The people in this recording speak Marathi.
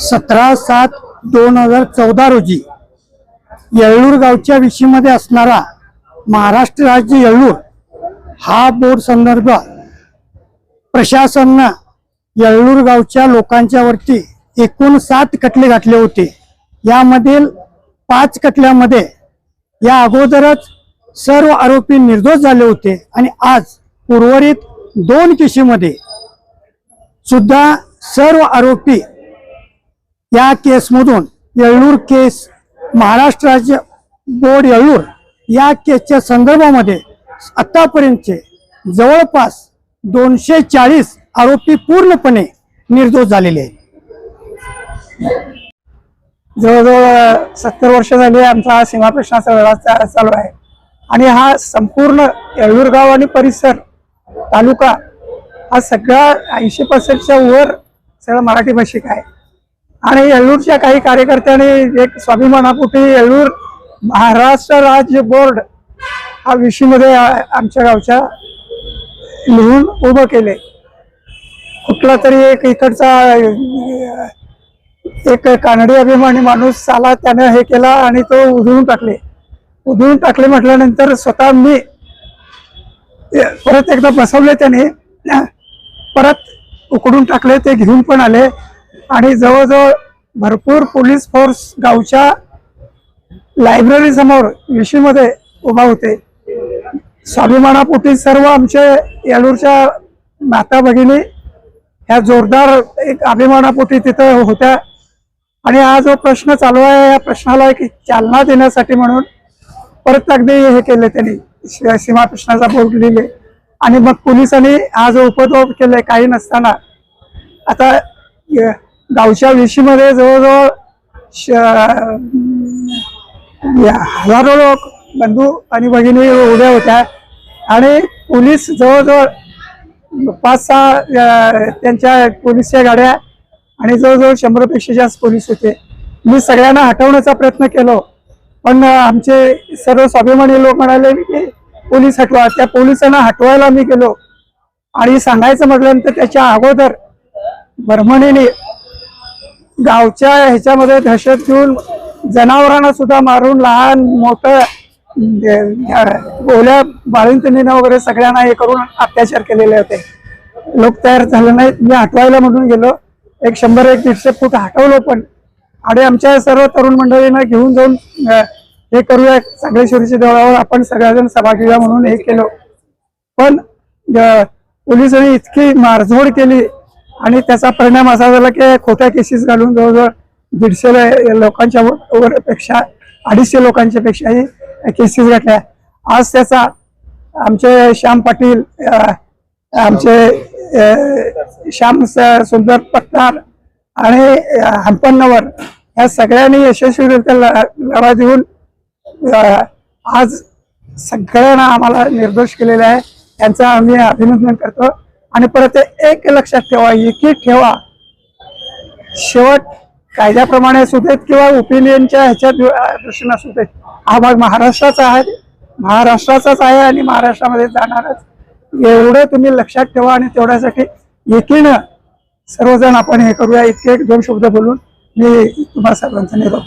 17/7/2014 रोजी येळ्ळूर गावच्या विशीमध्ये असणारा महाराष्ट्र राज्य येळ्ळूर हा बोर्ड संदर्भ प्रशासनानं येळ्ळूर गावच्या लोकांच्या वरती एकूण 7 खटले घातले होते। यामधील 5 खटल्यामध्ये या अगोदरच सर्व आरोपी निर्दोष झाले होते आणि आज उर्वरित 2 केसीमध्ये सुद्धा सर्व आरोपी या केसमधून येळ्ळूर केस महाराष्ट्र राज्य बोर्ड येळ्ळूर या केसच्या संदर्भामध्ये आतापर्यंतचे जवळपास 240 आरोपी पूर्णपणे निर्दोष झालेले आहेत। जवळजवळ 70 वर्ष झाली आमचा हा सीमा प्रश्नाचा लढा चालू आहे आणि हा संपूर्ण येळ्ळूर गाव आणि परिसर तालुका हा सगळा 80% वर सगळं मराठी भाषिक आहे आणि येळ्ळूरच्या काही कार्यकर्त्यांनी एक स्वाभिमानापोटी येळ्ळूर महाराष्ट्र राज्य बोर्ड हा विषयमध्ये आमच्या गावच्या लिहून उभं केले। कुठला तरी एक इकडचा एक कानडी अभिमानी माणूस आला, त्याने हे केला आणि तो उधळून टाकले म्हटल्यानंतर स्वतः मी परत एकदा बसवले, त्याने परत उकडून टाकले, ते घेऊन पण आले आणि जवळजवळ भरपूर पोलीस फोर्स गावच्या लायब्ररी समोर विशीमध्ये उभा होते। स्वाभिमानापोटी सर्व आमचे येळ्ळूरच्या माता भगिनी ह्या जोरदार एक अभिमानापोटी तिथे होत्या आणि हा जो प्रश्न चालू आहे या प्रश्नाला एक चालना देण्यासाठी म्हणून परत अगदी हे केले, त्यांनी सीमा प्रश्नाचा बोर्ड लिहिले आणि मग पोलिसांनी हा जो उपद्रव केलाय काही नसताना आता गावच्या विशीमध्ये जवळजवळ हजारो लोक बंधू आणि भगिनी उभ्या होत्या आणि पोलीस जवळजवळ 5-6 त्यांच्या पोलीसच्या गाड्या आणि जवळजवळ 100पेक्षा जास्त पोलीस होते। मी सगळ्यांना हटवण्याचा प्रयत्न केला पण आमचे सर्व स्वाभिमानी लोक म्हणाले की पोलीस हटवा। त्या पोलिसांना हटवायला मी गेलो आणि सांगायचं म्हटल्यानंतर त्याच्या अगोदर बर्मणीने गावच्या ह्याच्यामध्ये दहशत घेऊन जनावरांना सुद्धा मारून लहान मोठं ओल्या बाळंतिणीनं वगैरे सगळ्यांना हे करून अत्याचार केलेले होते। लोक तयार झाले नाहीत, मी हटवायला म्हणून गेलो, 100-150 फूट हटवलो पण आणि आमच्या सर्व तरुण मंडळींना घेऊन जाऊन हे करूया चांगलेश्वरीच्या देवळावर आपण सगळेजण सभा घेऊया म्हणून हे केलं पण पोलिसांनी इतकी मारझोड केली आणि त्याचा परिणाम असा झाला की खोट्या केसेस घालून जवळजवळ 150 लोकांच्या वर पेक्षा 250 लोकांच्या पेक्षाही केसेस घातल्या। आज त्याचा आमचे श्याम पाटील, आमचे श्याम सुंदर पत्तार आणि हंपन्नवर ह्या सगळ्यांनी यशस्वीरित्या लढा देऊन आज सगळ्यांना आम्हाला निर्दोष केलेला आहे, त्यांचं आम्ही अभिनंदन करतो। आणि परत एक लक्षात ठेवा, एकी ठेवा, शेवट कायद्याप्रमाणे असू देत किंवा ओपिनियनच्या ह्याच्या दृष्टीने असू देत, हा भाग महाराष्ट्राचाच आहे आणि महाराष्ट्रामध्ये जाणारच, एवढं तुम्ही लक्षात ठेवा। आणि तेवढ्यासाठी एकीनं सर्वजण आपण हे करूया। इतके 2 शब्द बोलून मी तुम्हाला सर्वांचा निरोप